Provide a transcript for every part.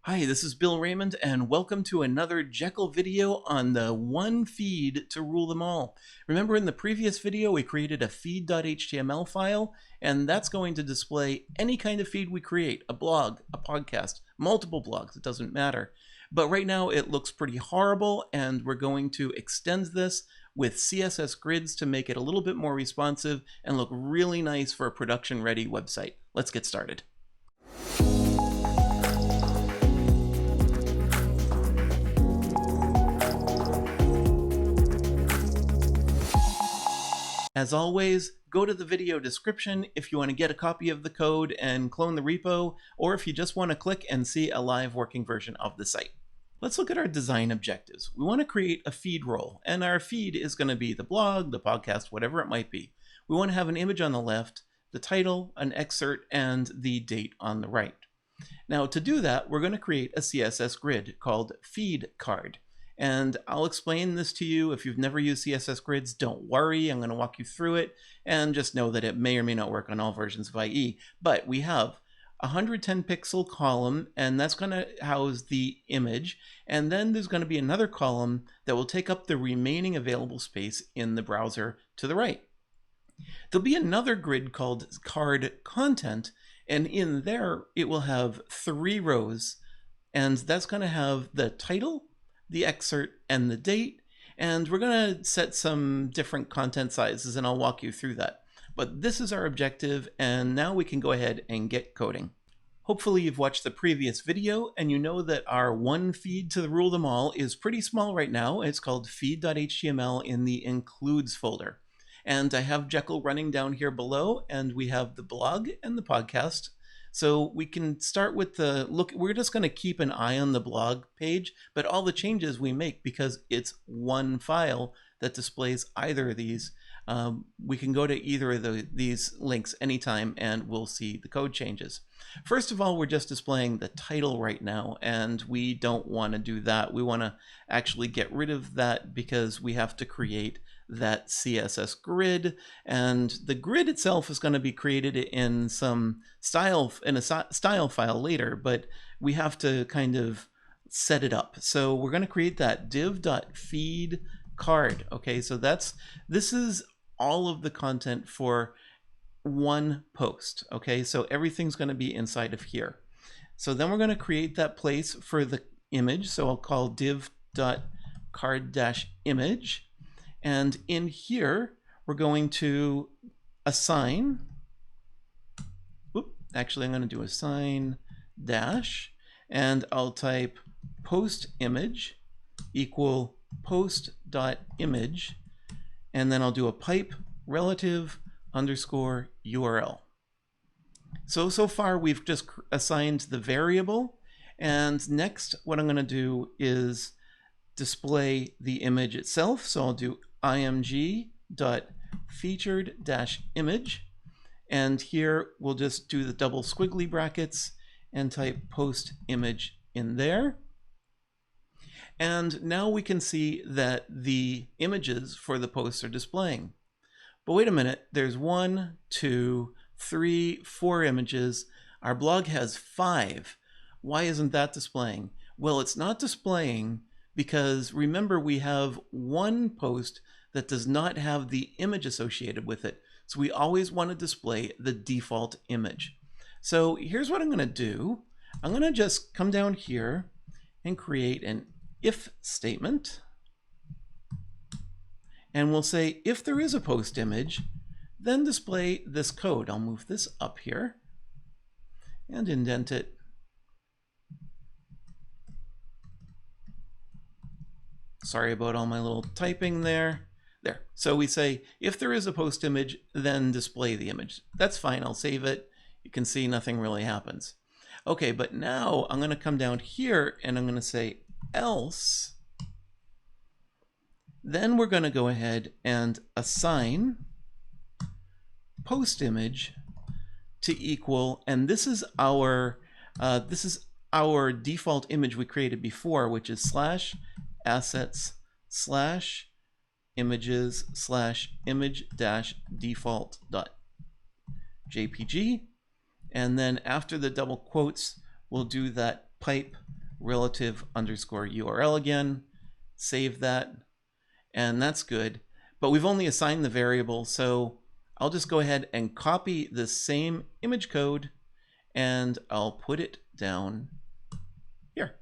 Hi, this is Bill Raymond, and welcome to another Jekyll video on the one feed to rule them all. Remember in the previous video we created a feed.html file, and that's going to display any kind of feed we create, a blog, a podcast, multiple blogs, it doesn't matter. But right now it looks pretty horrible, and we're going to extend this with CSS grids to make it a little bit more responsive and look really nice for a production-ready website. Let's get started. As always, go to the video description if you want to get a copy of the code and clone the repo, or if you just want to click and see a live working version of the site. Let's look at our design objectives. We want to create a feed role, and our feed is going to be the blog, the podcast, whatever it might be. We want to have an image on the left, the title, an excerpt, and the date on the right. Now to do that, we're going to create a CSS grid called feed card. And I'll explain this to you. If you've never used CSS grids, don't worry. I'm going to walk you through it, and just know that it may or may not work on all versions of IE. But we have a 110 pixel column, and that's going to house the image. And then there's going to be another column that will take up the remaining available space in the browser to the right. There'll be another grid called card content, and in there it will have 3 rows, and that's going to have the title, the excerpt, and the date, and we're going to set some different content sizes, and I'll walk you through that. But this is our objective, and now we can go ahead and get coding. Hopefully you've watched the previous video and you know that our one feed to rule them all is pretty small right now. It's called feed.html in the includes folder. And I have Jekyll running down here below, and we have the blog and the podcast. So we can start with the look. We're just going to keep an eye on the blog page, but all the changes we make, because it's one file that displays either of these, we can go to either of these links anytime and we'll see the code changes. First of all, we're just displaying the title right now, and we don't want to do that. We want to actually get rid of that because we have to create that CSS grid, and the grid itself is going to be created in some style, in a style file later, but we have to kind of set it up. So we're going to create that div.feed card. Okay, so this is all of the content for one post. Okay, so everything's going to be inside of here. So then we're going to create that place for the image. So I'll call div.card-image. And in here, we're going to assign, actually I'm going to do assign dash, and I'll type post image equal post.image, and then I'll do a pipe relative underscore URL. So far we've just assigned the variable, and next what I'm going to do is display the image itself. So I'll do img.featured-image, and here we'll just do the double squiggly brackets and type post image in there. And now we can see that the images for the posts are displaying. But wait a minute, there's 1, 2, 3, 4 images. Our blog has 5. Why isn't that displaying? Well, it's not displaying because remember, we have one post that does not have the image associated with it. So we always want to display the default image. So here's what I'm going to do. I'm going to just come down here and create an if statement. And we'll say if there is a post image, then display this code. I'll move this up here and indent it. Sorry about all my little typing there. There. So we say, if there is a post image, then display the image. That's fine. I'll save it. You can see nothing really happens. Okay, but now I'm going to come down here and I'm going to say else. Then we're going to go ahead and assign post image to equal, and this is our default image we created before, which is /assets/image-default.jpg, and then after the double quotes we'll do that pipe relative underscore URL again, save that, and that's good. But we've only assigned the variable, so I'll just go ahead and copy the same image code and I'll put it down here.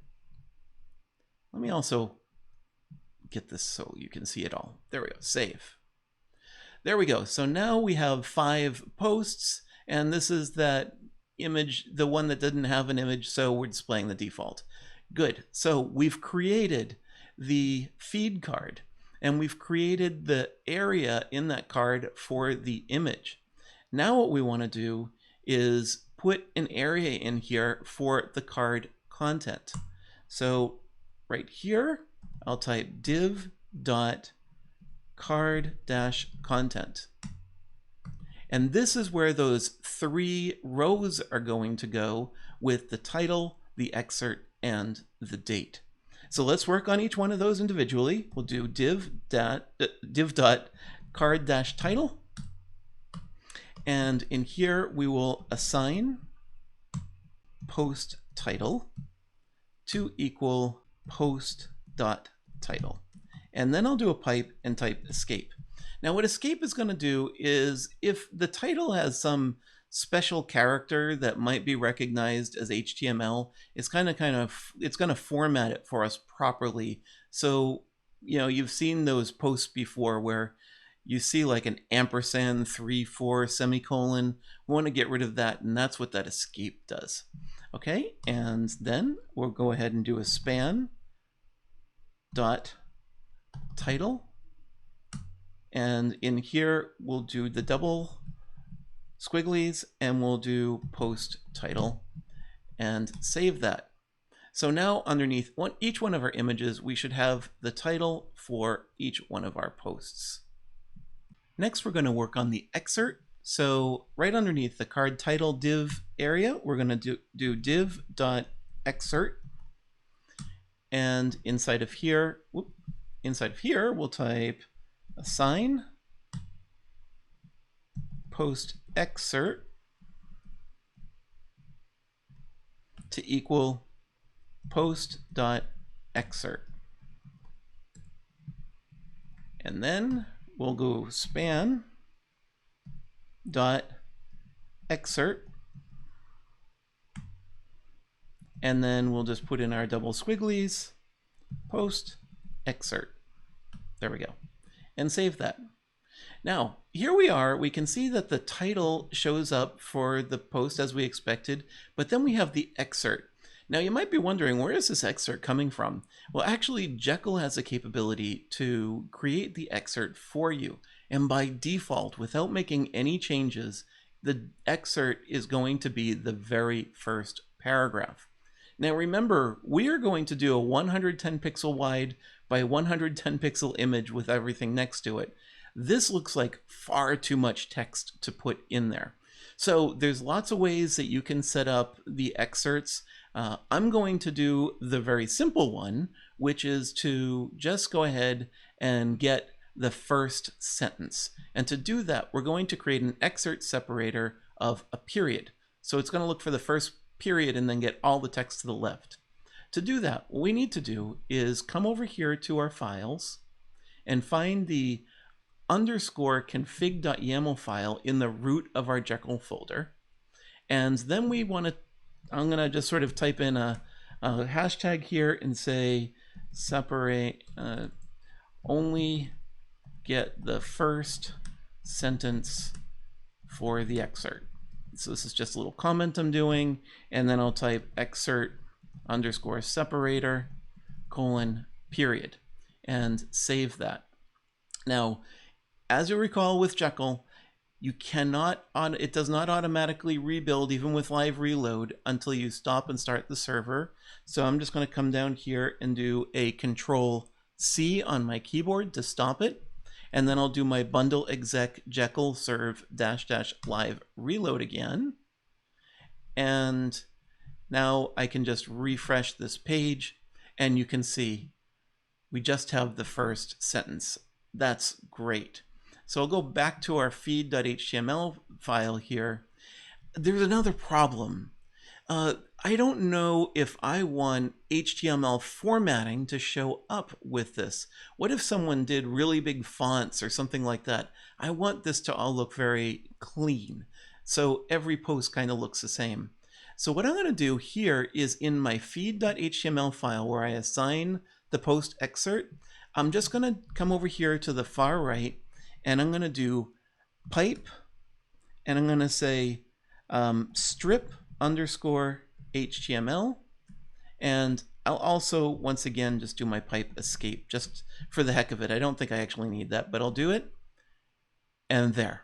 Let me also get this so you can see it all. There we go, save. There we go. So now we have 5 posts, and this is that image, the one that didn't have an image, so we're displaying the default. Good. So we've created the feed card, and we've created the area in that card for the image. Now what we want to do is put an area in here for the card content. So right here, I'll type div.card-content. And this is where those 3 rows are going to go with the title, the excerpt, and the date. So let's work on each one of those individually. We'll do div.card-title. And in here, we will assign post title to equal post.title. And then I'll do a pipe and type escape. Now what escape is going to do is if the title has some special character that might be recognized as HTML, it's going to format it for us properly. So, you know, you've seen those posts before where you see like an ampersand 3-4 semicolon. We want to get rid of that, and that's what that escape does. Okay, and then we'll go ahead and do a span dot title, and in here we'll do the double squigglies and we'll do post title and save that. So now underneath each one of our images, we should have the title for each one of our posts. Next, we're going to work on the excerpt. So right underneath the card title div area, we're going to do div.excerpt. And inside of here, we'll type assign post excerpt to equal post.excerpt. And then we'll go span dot excerpt, and then we'll just put in our double squigglies, post excerpt. There we go, and save that. Now here we are, we can see that the title shows up for the post as we expected, but then we have the excerpt. Now you might be wondering, where is this excerpt coming from? Well, actually Jekyll has the capability to create the excerpt for you, and by default, without making any changes, the excerpt is going to be the very first paragraph. Now remember, we are going to do a 110 pixel wide by 110 pixel image with everything next to it. This looks like far too much text to put in there. So there's lots of ways that you can set up the excerpts. I'm going to do the very simple one, which is to just go ahead and get the first sentence. And to do that, we're going to create an excerpt separator of a period. So it's going to look for the first period and then get all the text to the left. To do that, what we need to do is come over here to our files and find the underscore config.yaml file in the root of our Jekyll folder. And then we want to, I'm going to just sort of type in a hashtag here and say separate only get the first sentence for the excerpt. So this is just a little comment I'm doing, and then I'll type excerpt underscore separator colon period and save that. Now, as you recall with Jekyll, you cannot, it does not automatically rebuild even with live reload until you stop and start the server. So I'm just going to come down here and do a Control-C on my keyboard to stop it. And then I'll do my bundle exec Jekyll serve -- live reload again. And now I can just refresh this page and you can see we just have the first sentence. That's great. So I'll go back to our feed.html file here. There's another problem. Uh, I don't know if I want HTML formatting to show up with this. What if someone did really big fonts or something like that? I want this to all look very clean. So every post kind of looks the same. So what I'm going to do here is in my feed.html file where I assign the post excerpt, I'm just going to come over here to the far right and I'm going to do pipe and I'm going to say strip underscore HTML. And I'll also, once again, just do my pipe escape just for the heck of it. I don't think I actually need that, but I'll do it. And there.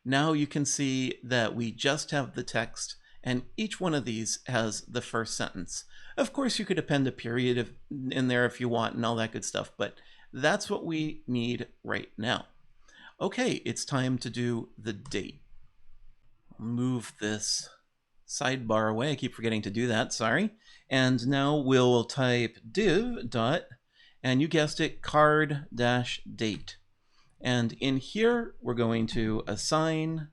Now you can see that we just have the text, and each one of these has the first sentence. Of course, you could append a period in there if you want and all that good stuff, but that's what we need right now. Okay, it's time to do the date. Move this sidebar away. I keep forgetting to do that, sorry. And now we'll type div dot, and you guessed it, card dash date. And in here, we're going to assign,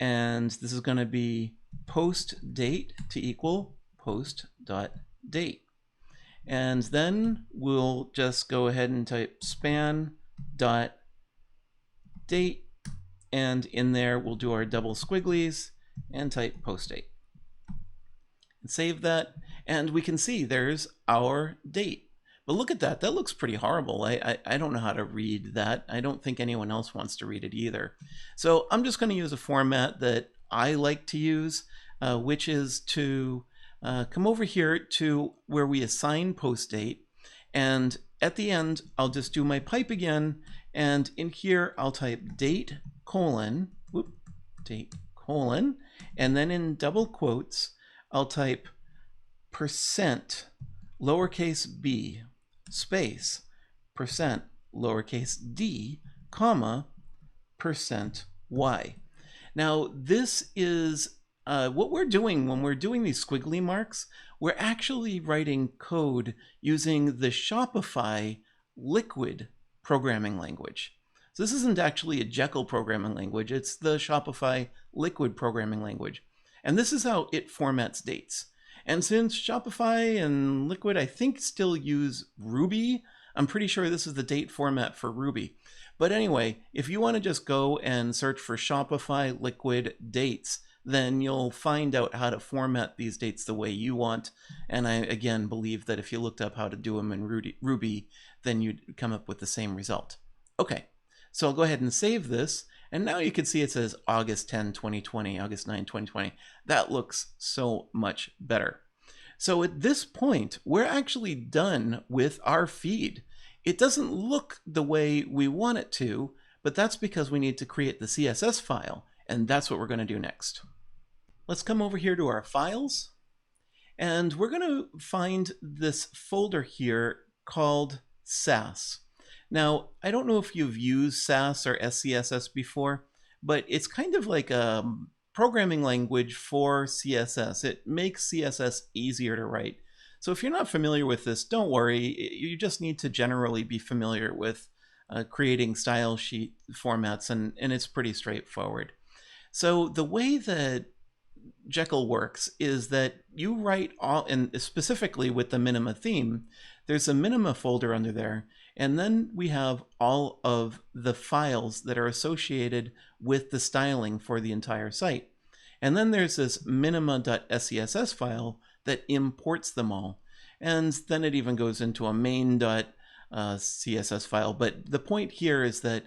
and this is going to be post date to equal post dot date. And then we'll just go ahead and type span dot date, and in there we'll do our double squigglies and type post date. And save that, and we can see there's our date. But look at that, that looks pretty horrible. I don't know how to read that. I don't think anyone else wants to read it either. So I'm just going to use a format that I like to use, which is to come over here to where we assign post date, and at the end I'll just do my pipe again, and in here I'll type date colon, and then in double quotes I'll type percent lowercase b space percent lowercase d comma percent y. Now this is what we're doing when we're doing these squiggly marks. We're actually writing code using the Shopify Liquid programming language. So this isn't actually a Jekyll programming language, it's the Shopify Liquid programming language. And this is how it formats dates. And since Shopify and Liquid, I think, still use Ruby, I'm pretty sure this is the date format for Ruby. But anyway, if you want to just go and search for Shopify Liquid dates, then you'll find out how to format these dates the way you want. And I, again, believe that if you looked up how to do them in Ruby, then you'd come up with the same result. Okay, so I'll go ahead and save this. And now you can see it says August 10, 2020, August 9, 2020. That looks so much better. So at this point, we're actually done with our feed. It doesn't look the way we want it to, but that's because we need to create the CSS file, and that's what we're going to do next. Let's come over here to our files, and we're going to find this folder here called sass. Now, I don't know if you've used sass or scss before, but it's kind of like a programming language for CSS. It makes CSS easier to write. So if you're not familiar with this, don't worry. You just need to generally be familiar with creating style sheet formats, and it's pretty straightforward. So the way that Jekyll works is that you write all, and specifically with the minima theme, there's a minima folder under there, and then we have all of the files that are associated with the styling for the entire site. And then there's this minima.scss file that imports them all. And then it even goes into a main.css file. But the point here is that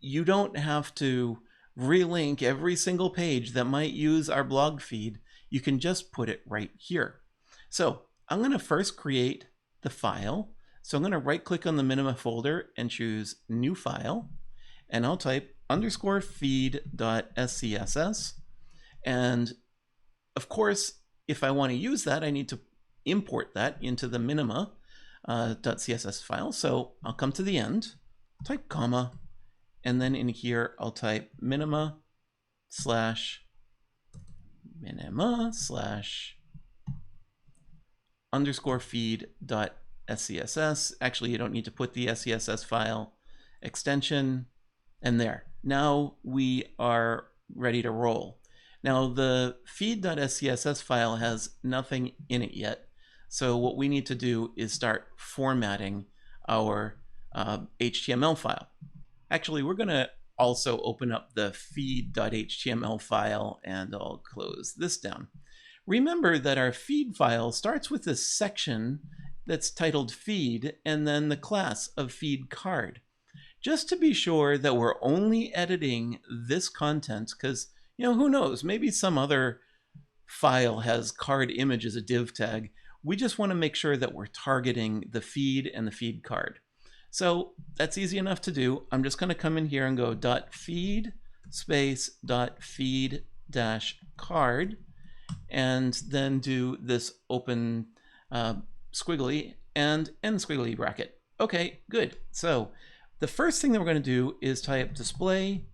you don't have to relink every single page that might use our blog feed. You can just put it right here. So I'm going to first create the file. So I'm going to right click on the minima folder and choose new file, and I'll type underscore feed.scss. And of course, if I want to use that, I need to import that into the minima.css file. So I'll come to the end, type comma, and then in here I'll type minima slash underscore feed.scss. Actually, you don't need to put the scss file extension, and there. Now we are ready to roll. Now the feed.scss file has nothing in it yet. So what we need to do is start formatting our HTML file. Actually, we're going to also open up the feed.html file, and I'll close this down. Remember that our feed file starts with this section that's titled feed and then the class of feed card. Just to be sure that we're only editing this content, because, you know, who knows, maybe some other file has card image as a div tag. We just want to make sure that we're targeting the feed and the feed card. So that's easy enough to do. I'm just going to come in here and go .feed space .feed -card, and then do this open squiggly and end squiggly bracket. Okay, good. So the first thing that we're going to do is type display :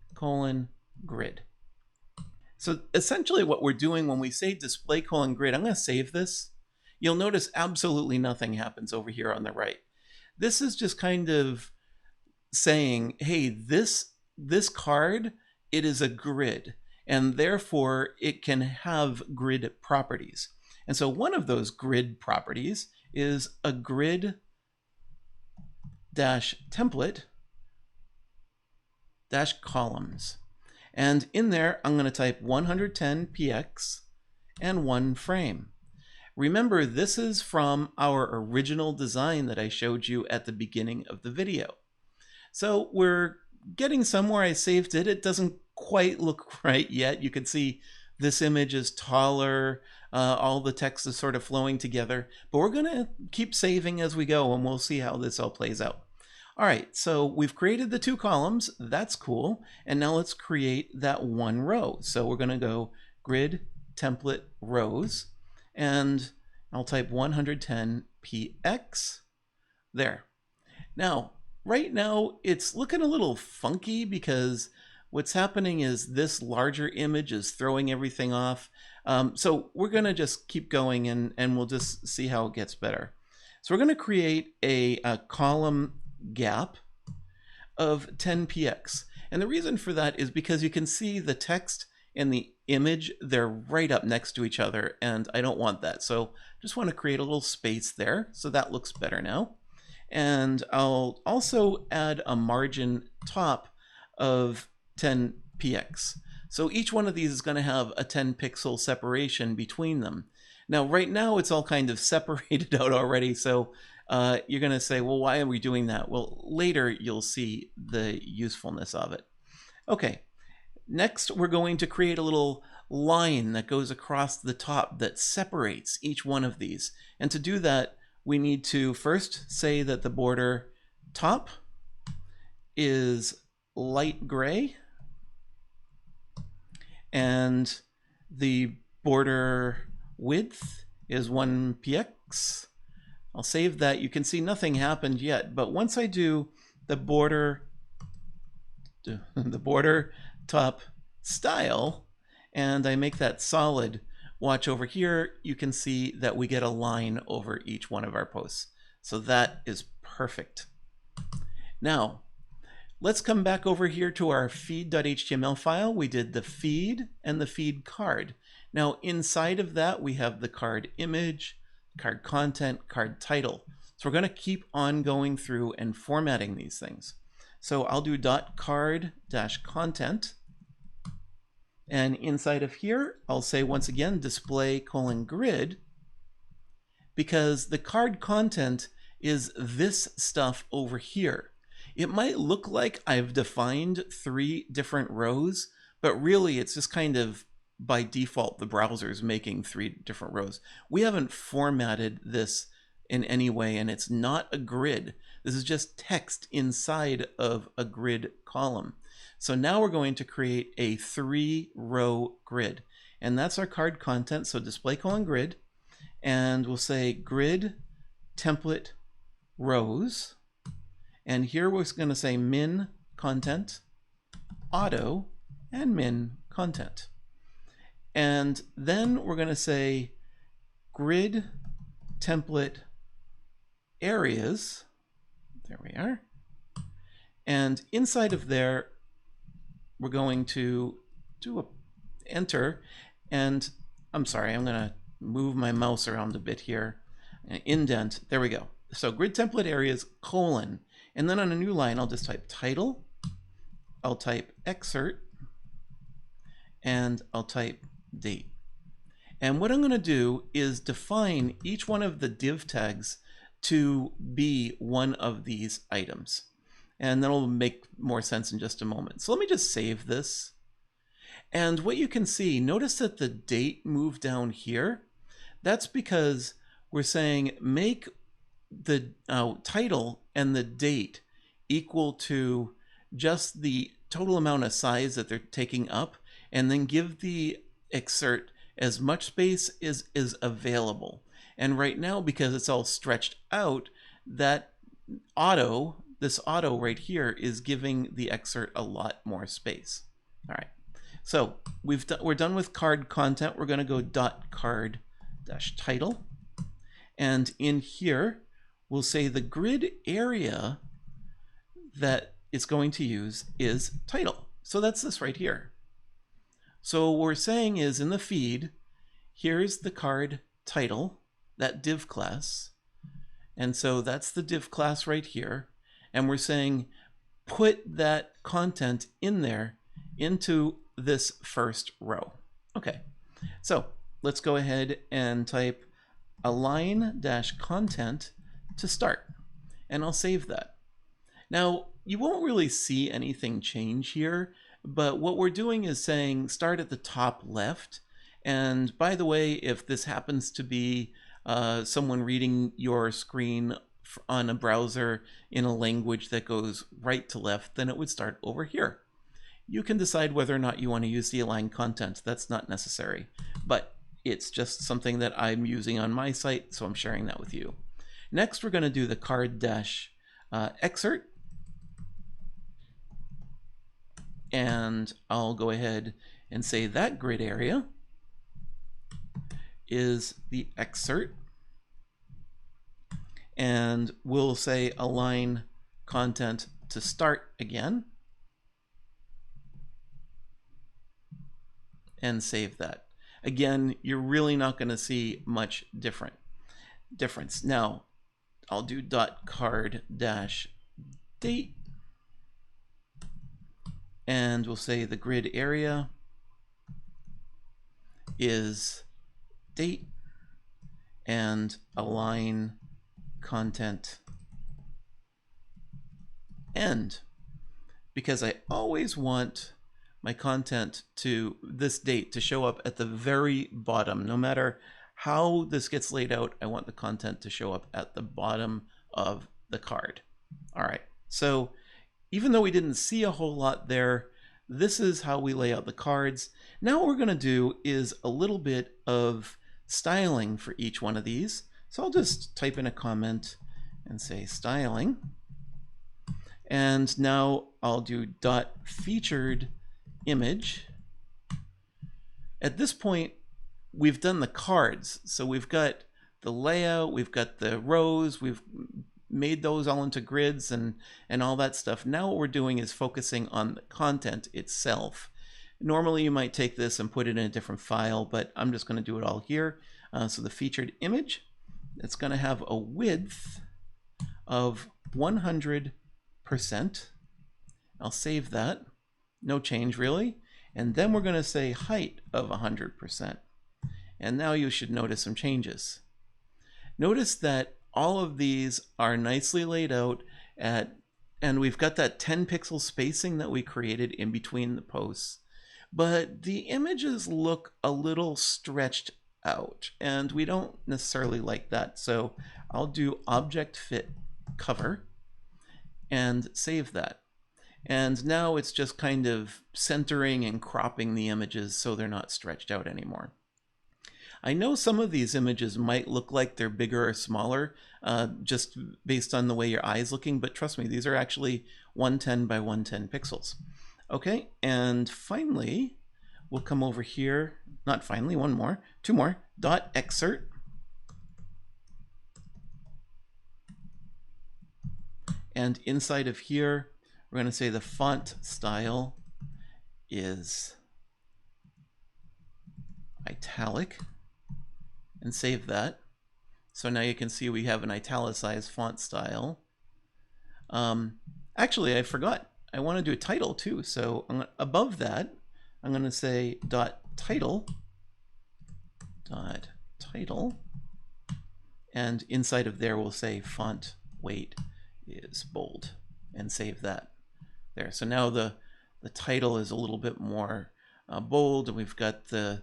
grid. So essentially what we're doing when we say display : grid, I'm going to save this. You'll notice absolutely nothing happens over here on the right. This is just kind of saying, hey, this card, it is a grid, and therefore it can have grid properties. And so one of those grid properties is a grid -template -columns. And in there, I'm going to type 110 px and 1 frame. Remember, this is from our original design that I showed you at the beginning of the video. So we're getting somewhere. I saved it. It doesn't quite look right yet. You can see this image is taller. All the text is sort of flowing together. But we're going to keep saving as we go, and we'll see how this all plays out. All right, so we've created the 2 columns. That's cool. And now let's create that 1 row. So we're going to go grid template rows, and I'll type 110 px there. Now, right now it's looking a little funky because what's happening is this larger image is throwing everything off. So we're going to just keep going, and we'll just see how it gets better. So we're going to create a column gap of 10 px. And the reason for that is because you can see the text and the image, they're right up next to each other, and I don't want that. So just want to create a little space there. So that looks better now. And I'll also add a margin top of 10 px. So each one of these is going to have a 10 pixel separation between them. Now, right now, it's all kind of separated out already. So you're going to say, well, why are we doing that? Well, later you'll see the usefulness of it. Okay, next we're going to create a little line that goes across the top that separates each one of these. And to do that, we need to first say that the border top is light gray, and the border width is 1 px. I'll save that. You can see nothing happened yet, but once I do the border top style and I make that solid, watch over here, you can see that we get a line over each one of our posts. So that is perfect. Now, let's come back over here to our feed.html file. We did the feed and the feed card. Now, inside of that, we have the card image, card content, card title. So we're going to keep on going through and formatting these things. So I'll do .card-content. And inside of here, I'll say once again, display : grid, because the card content is this stuff over here. It might look like I've defined 3 different rows, but really it's just kind of by default, the browser is making 3 different rows. We haven't formatted this in any way, and it's not a grid. This is just text inside of a grid column. So now we're going to create a 3-row grid, and that's our card content. So display : grid, and we'll say grid template rows. And here we're going to say min content, auto, and min content. And then we're going to say grid template areas. There we are. And inside of there, we're going to do a enter. And I'm sorry, I'm going to move my mouse around a bit here. Indent, there we go. So grid template areas, colon. And then on a new line, I'll just type title, I'll type excerpt, and I'll type date. And what I'm going to do is define each one of the div tags to be one of these items. And that'll make more sense in just a moment. So let me just save this. And what you can see, notice that the date moved down here. That's because we're saying make the title and the date equal to just the total amount of size that they're taking up, and then give the excerpt as much space as is available. And right now, because it's all stretched out, that this auto right here is giving the excerpt a lot more space. All right, so we're done with card content. We're going to go .card-title, and in here we'll say the grid area that it's going to use is title. So that's this right here. So what we're saying is in the feed, here's the card title, that div class. And so that's the div class right here. And we're saying put that content in there into this first row. Okay, so let's go ahead and type align-content to start. And I'll save that. Now, you won't really see anything change here, but what we're doing is saying start at the top left. And by the way, if this happens to be someone reading your screen on a browser in a language that goes right to left, then it would start over here. You can decide whether or not you want to use the align content. That's not necessary, but it's just something that I'm using on my site, so I'm sharing that with you. Next, we're going to do the card-excerpt. And I'll go ahead and say that grid area is the excerpt. And we'll say align content to start again. And save that. Again, you're really not going to see much difference. Now, I'll do .card-date. And we'll say the grid area is date and align content end, because I always want my content to this date to show up at the very bottom. No matter how this gets laid out, I want the content to show up at the bottom of the card. All right, so even though we didn't see a whole lot there, this is how we lay out the cards. Now what we're going to do is a little bit of styling for each one of these. So I'll just type in a comment and say styling. And now I'll do .featured image. At this point, we've done the cards. So we've got the layout, we've got the rows, we've made those all into grids and all that stuff. Now what we're doing is focusing on the content itself. Normally you might take this and put it in a different file, but I'm just going to do it all here. So the featured image, it's going to have a width of 100%. I'll save that. No change really. And then we're going to say height of 100%. And now you should notice some changes. Notice that all of these are nicely laid out and we've got that 10 pixel spacing that we created in between the posts, but the images look a little stretched out and we don't necessarily like that. So I'll do object fit cover and save that. And now it's just kind of centering and cropping the images so they're not stretched out anymore. I know some of these images might look like they're bigger or smaller just based on the way your eye is looking, but trust me, these are actually 110 by 110 pixels. Okay, and finally, we'll come over here, not finally, two more, .excerpt. And inside of here, we're going to say the font style is italic and save that. So now you can see we have an italicized font style. Actually, I forgot. I want to do a title too. So above that, I'm going to say .title, and inside of there we'll say font weight is bold, and save that. There. So now the title is a little bit more bold, and we've got the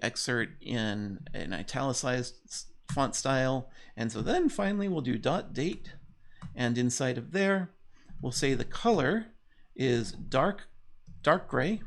excerpt in an italicized font style. And so then finally we'll do .date, and inside of there we'll say the color is dark gray.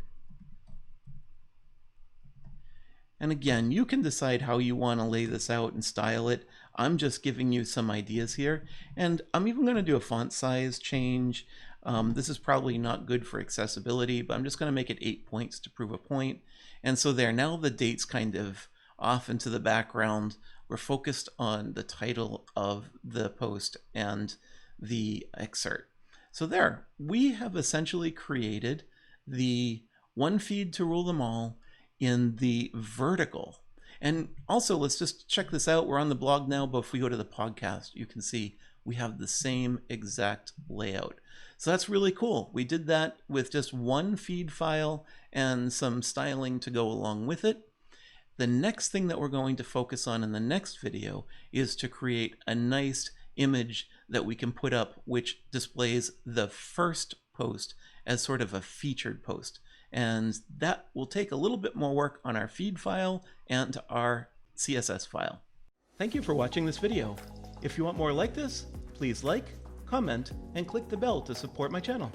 And again, you can decide how you want to lay this out and style it. I'm just giving you some ideas here. And I'm even going to do a font size change. This is probably not good for accessibility, but I'm just going to make it 8 points to prove a point. And so there, now the date's kind of off into the background. We're focused on the title of the post and the excerpt. So there, we have essentially created the one feed to rule them all in the vertical. And also, let's just check this out. We're on the blog now, but if we go to the podcast, you can see we have the same exact layout. So that's really cool. We did that with just one feed file and some styling to go along with it. The next thing that we're going to focus on in the next video is to create a nice image that we can put up, which displays the first post as sort of a featured post. And that will take a little bit more work on our feed file and our CSS file. Thank you for watching this video. If you want more like this, please like, comment, and click the bell to support my channel.